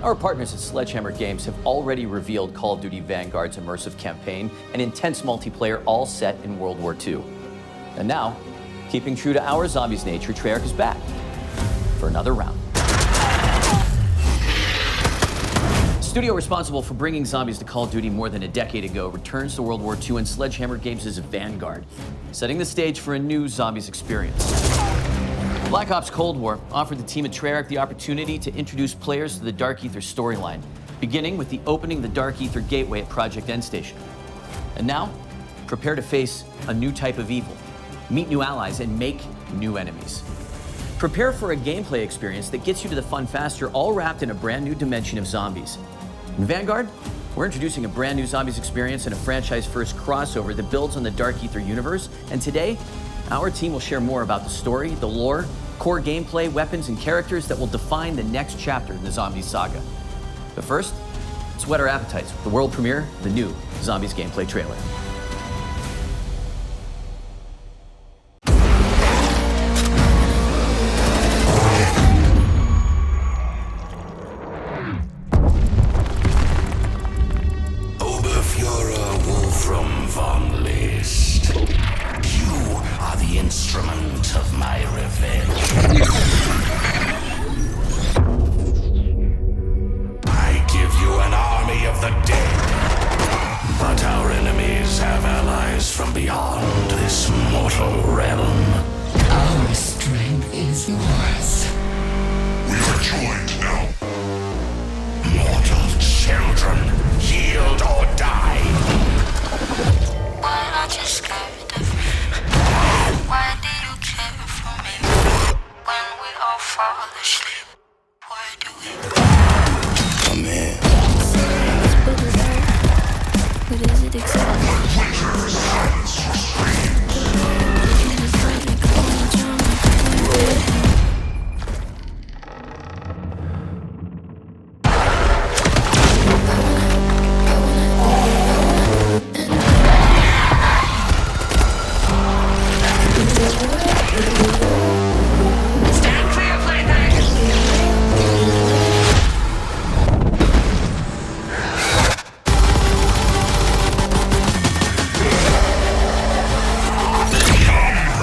Our partners at Sledgehammer Games have already revealed Call of Duty Vanguard's immersive campaign and intense multiplayer, all set in World War II. And now, keeping true to our zombies nature, Treyarch is back for another round. Studio responsible for bringing zombies to Call of Duty more than a decade ago returns to World War II and Sledgehammer Games' Vanguard, setting the stage for a new zombies experience. Black Ops Cold War offered the team at Treyarch the opportunity to introduce players to the Dark Aether storyline, beginning with the opening the Dark Aether gateway at Project End Station. And now, prepare to face a new type of evil, meet new allies, and make new enemies. Prepare for a gameplay experience that gets you to the fun faster, all wrapped in a brand new dimension of zombies. In Vanguard, we're introducing a brand new zombies experience and a franchise-first crossover that builds on the Dark Aether universe. And today, our team will share more about the story, the lore, core gameplay, weapons, and characters that will define the next chapter in the Zombies saga. But first, let's whet our appetites with the world premiere of the new Zombies gameplay trailer. Instrument of my revenge. I give you an army of the dead, but our enemies have allies from beyond this mortal realm. Our strength is yours. We are joined now. Mortal children, yield or die. Why aren't you scared of me? Why do you care for me? When we all fall asleep, why do we Come in. What is it exactly? Winter silence your screams. Stand clear, plaything!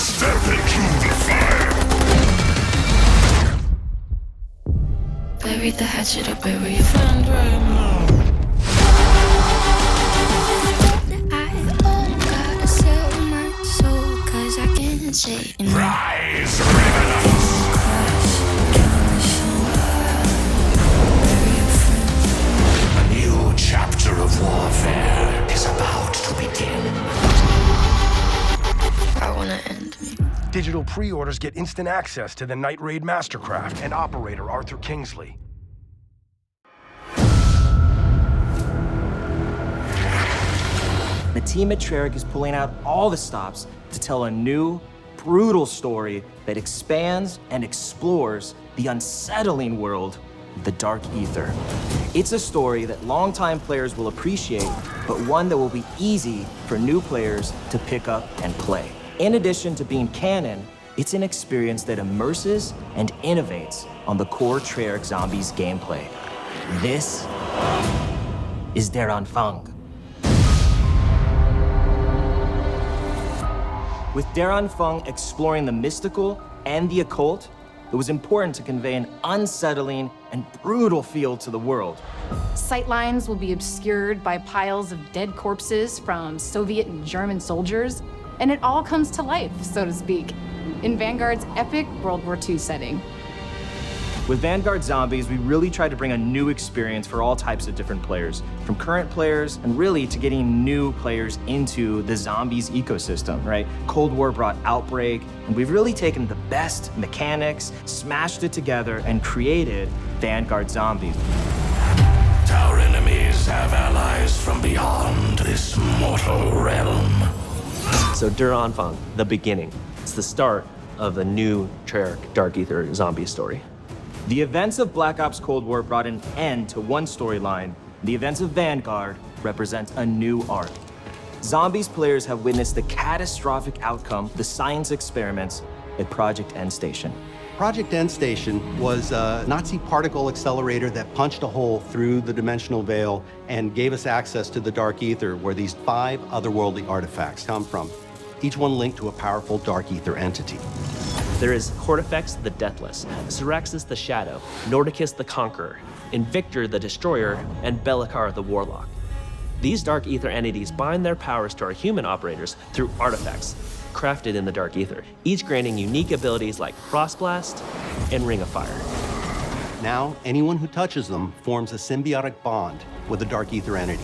Step into the fire. Bury the hatchet or bury your friend right now. I gotta sell my soul, 'cause I can't say enough. Rise, revenants. A new chapter of warfare is about to begin. I wanna end me. Digital pre-orders get instant access to the Night Raid Mastercraft and operator Arthur Kingsley. The team at Treyarch is pulling out all the stops to tell a new, brutal story that expands and explores the unsettling world of the Dark Aether. It's a story that longtime players will appreciate, but one that will be easy for new players to pick up and play. In addition to being canon, it's an experience that immerses and innovates on the core Treyarch Zombies gameplay. This is Der Anfang. With Der Anfang exploring the mystical and the occult, it was important to convey an unsettling and brutal feel to the world. Sightlines will be obscured by piles of dead corpses from Soviet and German soldiers, and it all comes to life, so to speak, in Vanguard's epic World War II setting. With Vanguard Zombies, we really tried to bring a new experience for all types of different players, from current players and really to getting new players into the Zombies ecosystem, right? Cold War brought Outbreak, and we've really taken the best mechanics, smashed it together, and created Vanguard Zombies. Our enemies have allies from beyond this mortal realm. So Der Anfang, the beginning. It's the start of a new Treyarch Dark Aether zombie story. The events of Black Ops Cold War brought an end to one storyline. The events of Vanguard represent a new arc. Zombies players have witnessed the catastrophic outcome of the science experiments at Project End Station. Project Endstation was a Nazi particle accelerator that punched a hole through the dimensional veil and gave us access to the Dark Aether, where these 5 otherworldly artifacts come from, each one linked to a powerful Dark Aether entity. There is Cortifex the Deathless, Syraxis the Shadow, Nordicus the Conqueror, Invictor the Destroyer, and Belikar the Warlock. These Dark Aether entities bind their powers to our human operators through artifacts crafted in the Dark Aether, each granting unique abilities like Frostblast and Ring of Fire. Now, anyone who touches them forms a symbiotic bond with a Dark Aether entity.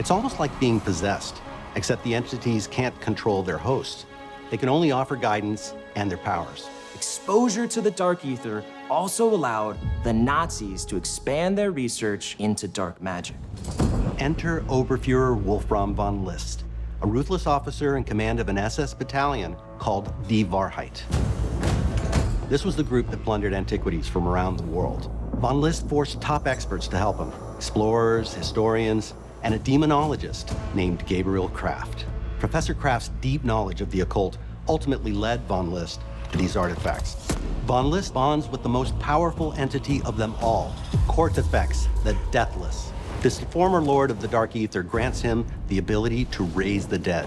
It's almost like being possessed, except the entities can't control their hosts. They can only offer guidance and their powers. Exposure to the Dark Aether also allowed the Nazis to expand their research into dark magic. Enter Oberfuhrer Wolfram von List, a ruthless officer in command of an SS battalion called Die Wahrheit. This was the group that plundered antiquities from around the world. Von List forced top experts to help him, explorers, historians, and a demonologist named Gabriel Kraft. Professor Kraft's deep knowledge of the occult ultimately led Von List to these artifacts. Von List bonds with the most powerful entity of them all, Cortifex, the Deathless. This former lord of the Dark Aether grants him the ability to raise the dead.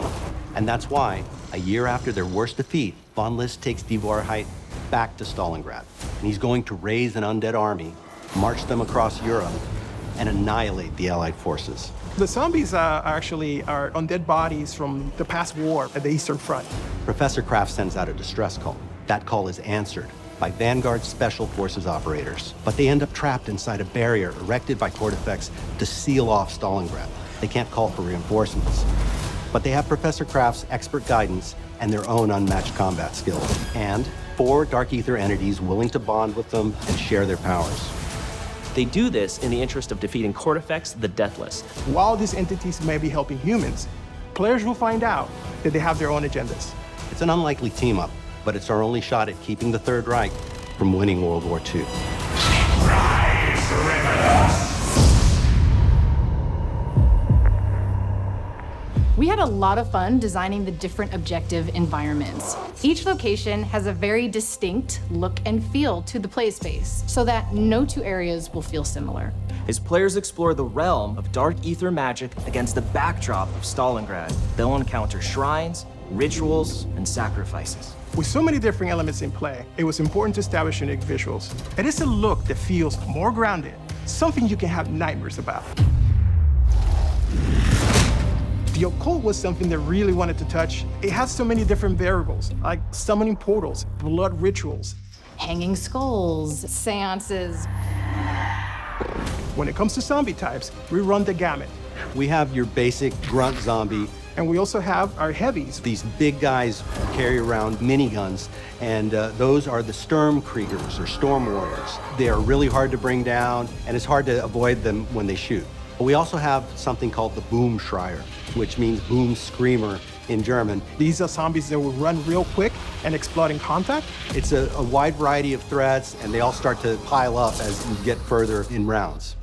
And that's why, a year after their worst defeat, Von List takes Die Wahrheit back to Stalingrad. And he's going to raise an undead army, march them across Europe, and annihilate the Allied forces. The zombies are undead bodies from the past war at the Eastern Front. Professor Kraft sends out a distress call. That call is answered by Vanguard Special Forces operators, but they end up trapped inside a barrier erected by Cortifex to seal off Stalingrad. They can't call for reinforcements, but they have Professor Kraft's expert guidance and their own unmatched combat skills, and 4 Dark Aether entities willing to bond with them and share their powers. They do this in the interest of defeating Cortifex the Deathless. While these entities may be helping humans, players will find out that they have their own agendas. It's an unlikely team-up, but it's our only shot at keeping the Third Reich from winning World War II. Rise, rebels! We had a lot of fun designing the different objective environments. Each location has a very distinct look and feel to the play space, so that no 2 areas will feel similar. As players explore the realm of Dark Aether magic against the backdrop of Stalingrad, they'll encounter shrines, rituals, and sacrifices. With so many different elements in play, it was important to establish unique visuals. It is a look that feels more grounded, something you can have nightmares about. The occult was something that really wanted to touch. It has so many different variables, like summoning portals, blood rituals, Hanging skulls, seances. When it comes to zombie types, we run the gamut. We have your basic grunt zombie. And we also have our heavies. These big guys carry around miniguns, and those are the Sturmkriegers, or Storm Warriors. They are really hard to bring down, and it's hard to avoid them when they shoot. But we also have something called the Boomschreier, which means boom screamer in German. These are zombies that will run real quick and explode in contact. It's a wide variety of threats, and they all start to pile up as you get further in rounds.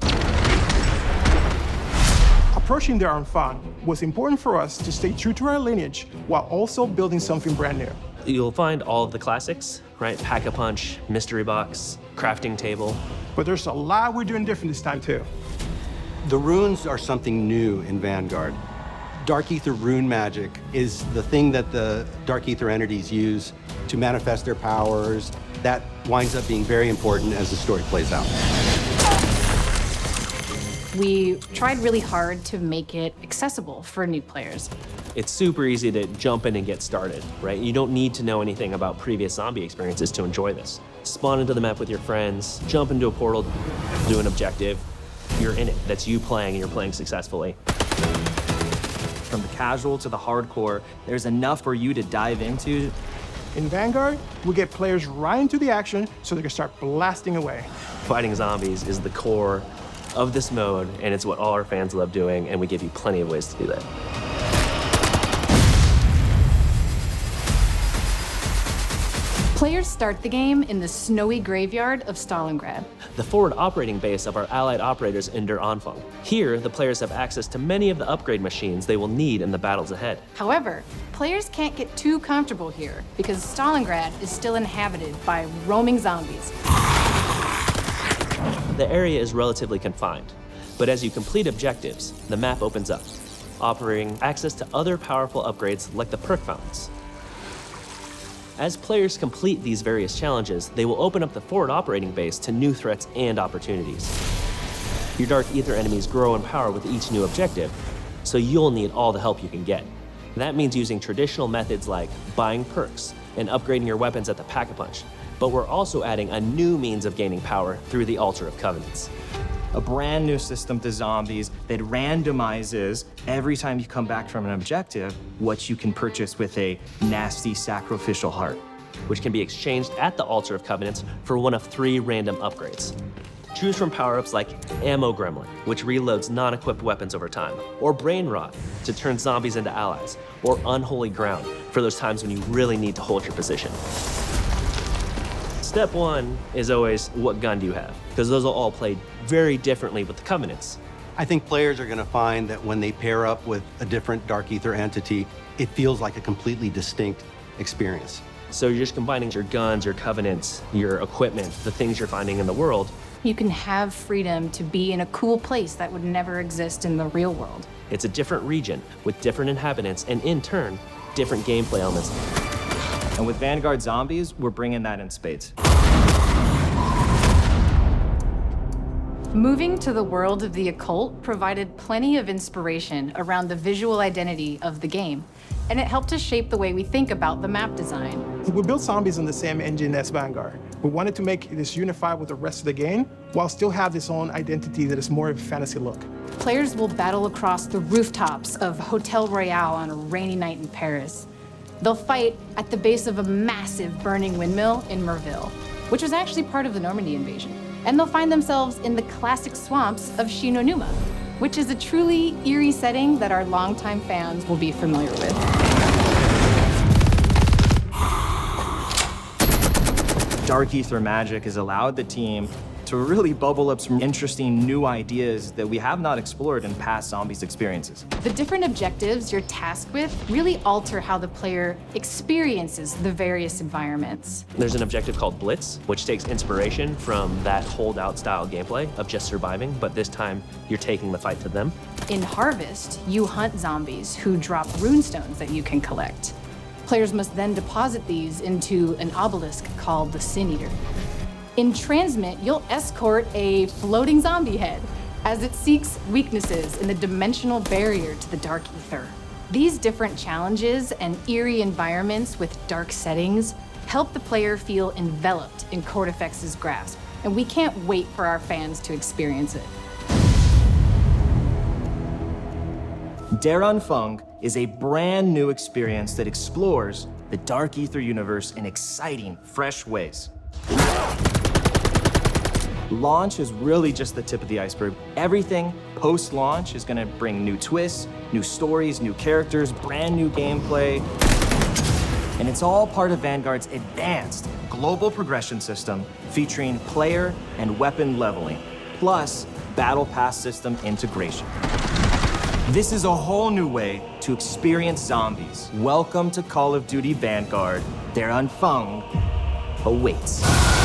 Approaching their own fun was important for us to stay true to our lineage while also building something brand new. You'll find all of the classics, right? Pack-a-punch, mystery box, crafting table. But there's a lot we're doing different this time too. The runes are something new in Vanguard. Dark Aether rune magic is the thing that the Dark Aether entities use to manifest their powers. That winds up being very important as the story plays out. We tried really hard to make it accessible for new players. It's super easy to jump in and get started, right? You don't need to know anything about previous zombie experiences to enjoy this. Spawn into the map with your friends, jump into a portal, do an objective. You're in it. That's you playing, and you're playing successfully. From the casual to the hardcore, there's enough for you to dive into. In Vanguard, we get players right into the action so they can start blasting away. Fighting zombies is the core of this mode, and it's what all our fans love doing, and we give you plenty of ways to do that. Players start the game in the snowy graveyard of Stalingrad. the forward operating base of our allied operators in Der Anfang. Here, the players have access to many of the upgrade machines they will need in the battles ahead. However, players can't get too comfortable here because Stalingrad is still inhabited by roaming zombies. The area is relatively confined, but as you complete objectives, the map opens up, offering access to other powerful upgrades like the perk fountains. As players complete these various challenges, they will open up the forward operating base to new threats and opportunities. Your Dark Aether enemies grow in power with each new objective, so you'll need all the help you can get. That means using traditional methods like buying perks and upgrading your weapons at the Pack-a-Punch, but we're also adding a new means of gaining power through the Altar of Covenants. A brand new system to zombies that randomizes every time you come back from an objective what you can purchase with a nasty sacrificial heart. Which can be exchanged at the Altar of Covenants for one of 3 random upgrades. Choose from power-ups like Ammo Gremlin, which reloads non-equipped weapons over time, or Brain Rot to turn zombies into allies, or Unholy Ground for those times when you really need to hold your position. Step 1 is always, what gun do you have? Because those will all play very differently with the Covenants. I think players are going to find that when they pair up with a different Dark Aether entity, it feels like a completely distinct experience. So you're just combining your guns, your Covenants, your equipment, the things you're finding in the world. You can have freedom to be in a cool place that would never exist in the real world. It's a different region with different inhabitants and, in turn, different gameplay elements. And with Vanguard Zombies, we're bringing that in spades. Moving to the world of the occult provided plenty of inspiration around the visual identity of the game, and it helped us shape the way we think about the map design. We built zombies on the same engine as Vanguard. We wanted to make this unified with the rest of the game, while still have its own identity that is more of a fantasy look. Players will battle across the rooftops of Hotel Royale on a rainy night in Paris. They'll fight at the base of a massive burning windmill in Merville, which was actually part of the Normandy invasion. And they'll find themselves in the classic swamps of Shinonuma, which is a truly eerie setting that our longtime fans will be familiar with. Dark Aether magic has allowed the team to really bubble up some interesting new ideas that we have not explored in past Zombies experiences. The different objectives you're tasked with really alter how the player experiences the various environments. There's an objective called Blitz, which takes inspiration from that holdout style gameplay of just surviving, but this time you're taking the fight to them. In Harvest, you hunt zombies who drop runestones that you can collect. Players must then deposit these into an obelisk called the Sin Eater. In Transmit, you'll escort a floating zombie head as it seeks weaknesses in the dimensional barrier to the Dark Aether. These different challenges and eerie environments with dark settings help the player feel enveloped in Cortifex's grasp, and we can't wait for our fans to experience it. Der Anfang is a brand new experience that explores the Dark Aether universe in exciting, fresh ways. Launch is really just the tip of the iceberg. Everything post-launch is going to bring new twists, new stories, new characters, brand new gameplay. And it's all part of Vanguard's advanced global progression system featuring player and weapon leveling, plus Battle Pass system integration. This is a whole new way to experience zombies. Welcome to Call of Duty Vanguard. Der Anfang awaits.